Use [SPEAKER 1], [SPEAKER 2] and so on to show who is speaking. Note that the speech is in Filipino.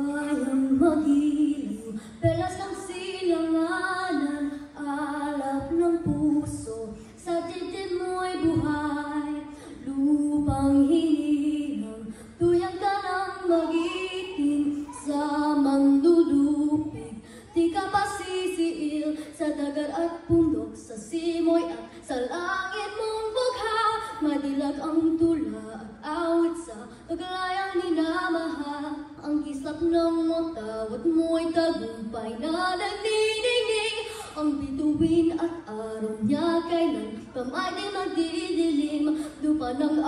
[SPEAKER 1] kayang magiliw, pelas ng silanganan, alap ng puso, sa dibdib mo'y buhay, lupang hinirang, tuyang ka ng magiting, sa mandulupig, di ka pasisiil, sa dagat at bundok, sa simoy at sa langit mong bugha, madilag ang tula at awit sa paglayang minamahal. Ang kislap ng matawat mo'y tagumpay na nagdidingding. Ang bituin at araw niya kailan kamay di magdidilim. Lupa ng